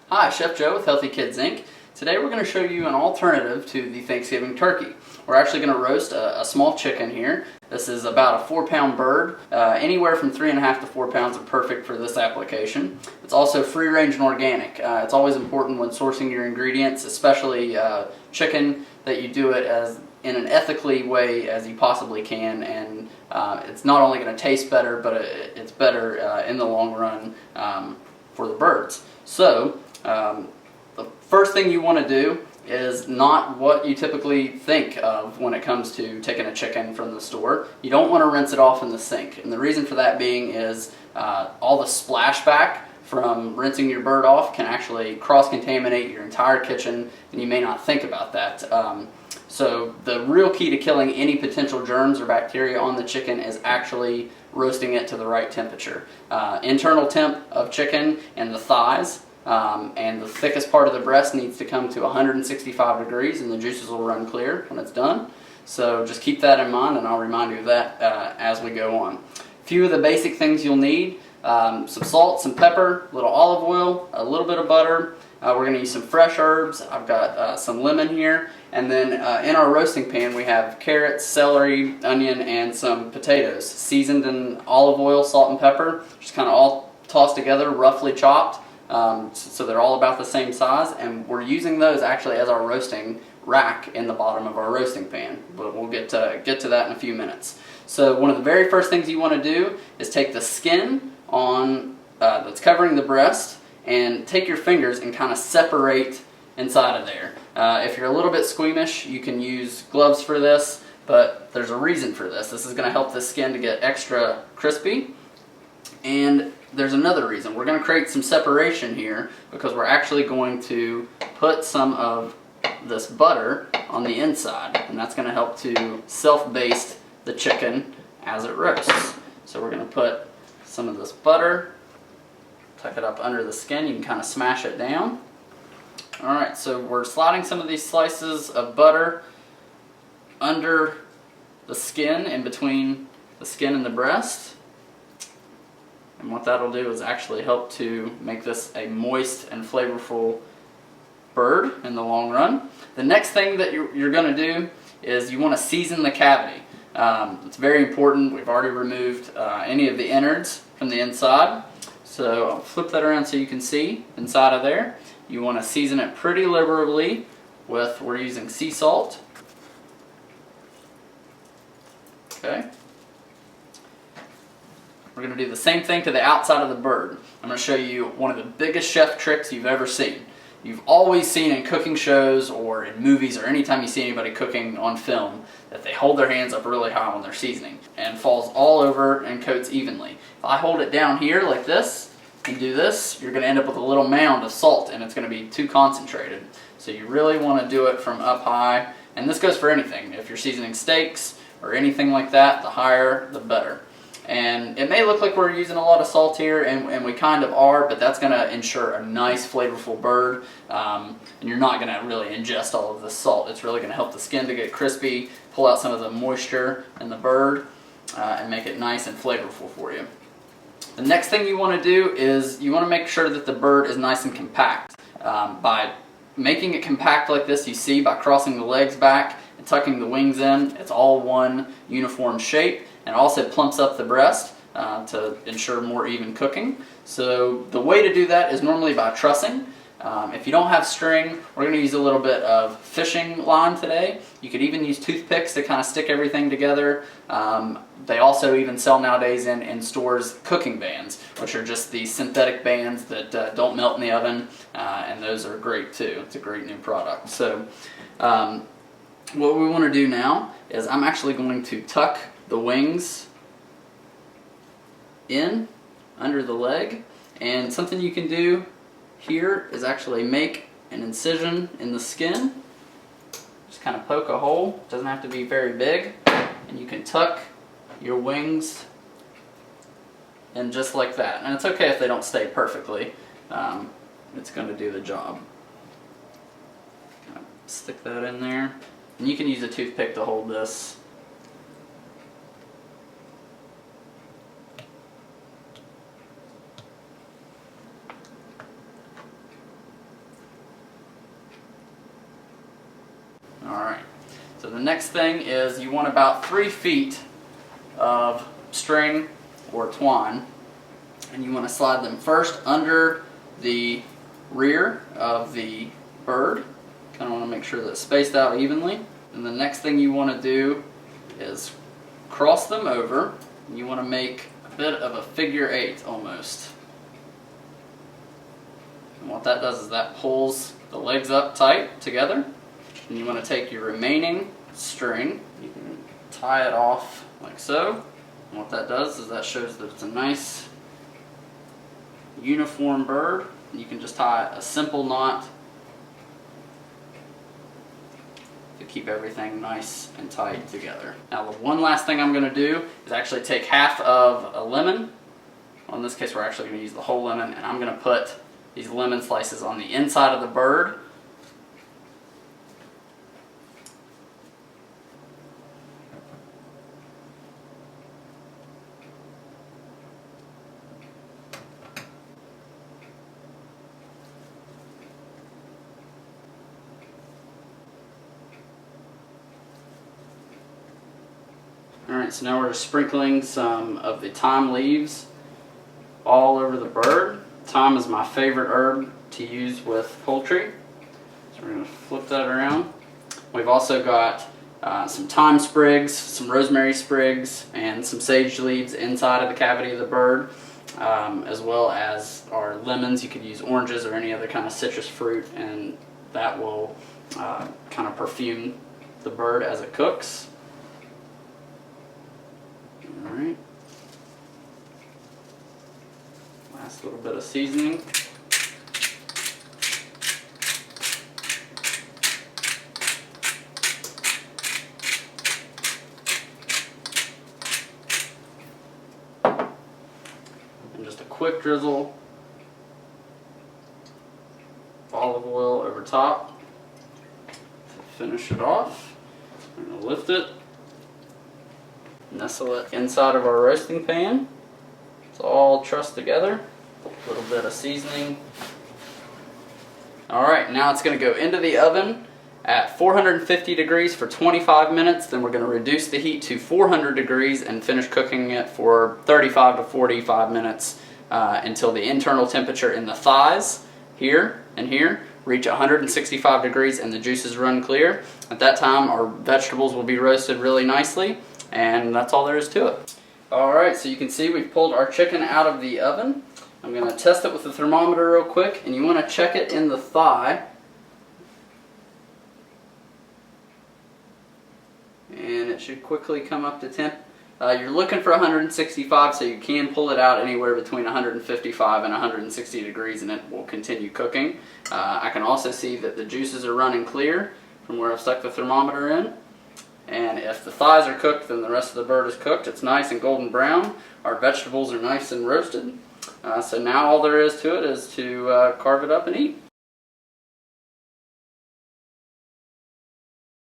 Hi, Chef Joe with Healthy Kids Inc. Today we're going to show you an alternative to the Thanksgiving turkey. We're actually going to roast a small chicken here. This is about a 4-pound bird. Anywhere from 3.5 to 4 pounds are perfect for this application. It's also free range and organic. It's always important when sourcing your ingredients, especially chicken, that you do it in an ethically way as you possibly can, and it's not only going to taste better, but it's better in the long run for the birds. So the first thing you want to do is not what you typically think of when it comes to taking a chicken from the store. You don't want to rinse it off in the sink, and the reason for that being is all the splashback from rinsing your bird off can actually cross-contaminate your entire kitchen, and you may not think about that. So the real key to killing any potential germs or bacteria on the chicken is actually roasting it to the right temperature. Internal temp of chicken and the thighs and the thickest part of the breast needs to come to 165 degrees, and the juices will run clear when it's done. So just keep that in mind, and I'll remind you of that as we go on. A few of the basic things you'll need: some salt, some pepper, a little olive oil, a little bit of butter. We're going to use some fresh herbs. I've got some lemon here. And then in our roasting pan we have carrots, celery, onion, and some potatoes, seasoned in olive oil, salt, and pepper. Just kind of all tossed together, roughly chopped, so they're all about the same size. And we're using those actually as our roasting rack in the bottom of our roasting pan. But we'll get to that in a few minutes. So one of the very first things you want to do is take the skin on that's covering the breast, and take your fingers and kind of separate inside of there. If you're a little bit squeamish, you can use gloves for this, but there's a reason for this. This is going to help the skin to get extra crispy. And there's another reason. We're going to create some separation here because we're actually going to put some of this butter on the inside, and that's going to help to self-baste the chicken as it roasts. So we're going to put some of this butter, tuck it up under the skin. You can kind of smash it down. Alright, so we're sliding some of these slices of butter under the skin, in between the skin and the breast. And what that'll do is actually help to make this a moist and flavorful bird in the long run. The next thing that you're going to do is you want to season the cavity. It's very important. We've already removed any of the innards from the inside. So I'll flip that around so you can see inside of there. You want to season it pretty liberally with, we're using sea salt. Okay. We're going to do the same thing to the outside of the bird. I'm going to show you one of the biggest chef tricks you've ever seen. You've always seen in cooking shows or in movies or anytime you see anybody cooking on film that they hold their hands up really high when they're seasoning and falls all over and coats evenly. If I hold it down here like this and do this, you're going to end up with a little mound of salt, and it's going to be too concentrated. So you really want to do it from up high, and this goes for anything. If you're seasoning steaks or anything like that, the higher the better. And it may look like we're using a lot of salt here, and we kind of are, but that's going to ensure a nice flavorful bird, and you're not going to really ingest all of this salt. It's really going to help the skin to get crispy, pull out some of the moisture in the bird, and make it nice and flavorful for you. The next thing you want to do is you want to make sure that the bird is nice and compact. By making it compact like this, you see, by crossing the legs back and tucking the wings in, it's all one uniform shape, and also plumps up the breast to ensure more even cooking. So the way to do that is normally by trussing. If you don't have string, we're going to use a little bit of fishing line today. You could even use toothpicks to kind of stick everything together. They also even sell nowadays in stores cooking bands, which are just these synthetic bands that don't melt in the oven, and those are great too. It's a great new product. So what we want to do now is I'm actually going to tuck the wings in under the leg, and something you can do here is actually make an incision in the skin. Just kind of poke a hole. It doesn't have to be very big, and you can tuck your wings in just like that. And it's okay if they don't stay perfectly. It's going to do the job. Stick that in there, and you can use a toothpick to hold this. next thing is you want about 3 feet of string or twine, and you want to slide them first under the rear of the bird. Kind of want to make sure that it's spaced out evenly. And the next thing you want to do is cross them over. You want to make a bit of a figure 8 almost. And what that does is that pulls the legs up tight together. And you want to take your remaining string, you can tie it off like so. And what that does is that shows that it's a nice uniform bird. You can just tie a simple knot to keep everything nice and tight together. Now the one last thing I'm going to do is actually take half of a lemon. Well, in this case we're actually going to use the whole lemon, and I'm going to put these lemon slices on the inside of the bird. Alright, so now we're just sprinkling some of the thyme leaves all over the bird. Thyme is my favorite herb to use with poultry. So we're going to flip that around. We've also got some thyme sprigs, some rosemary sprigs, and some sage leaves inside of the cavity of the bird, as well as our lemons. You could use oranges or any other kind of citrus fruit, and that will kind of perfume the bird as it cooks. Alright. Last little bit of seasoning. And just a quick drizzle of olive oil over top to finish it off. I'm going to lift it. Nestle it inside of our roasting pan. It's all trussed together. A little bit of seasoning. Alright, now it's going to go into the oven at 450 degrees for 25 minutes. Then we're going to reduce the heat to 400 degrees and finish cooking it for 35 to 45 minutes until the internal temperature in the thighs here and here reach 165 degrees and the juices run clear. At that time our vegetables will be roasted really nicely. And that's all there is to it. Alright, so you can see we've pulled our chicken out of the oven. I'm going to test it with the thermometer real quick, and you want to check it in the thigh. And it should quickly come up to temp. You're looking for 165, so you can pull it out anywhere between 155 and 160 degrees and it will continue cooking. I can also see that the juices are running clear from where I've stuck the thermometer in. And if the thighs are cooked, then the rest of the bird is cooked. It's nice and golden brown. Our vegetables are nice and roasted. So now all there is to it is to carve it up and eat.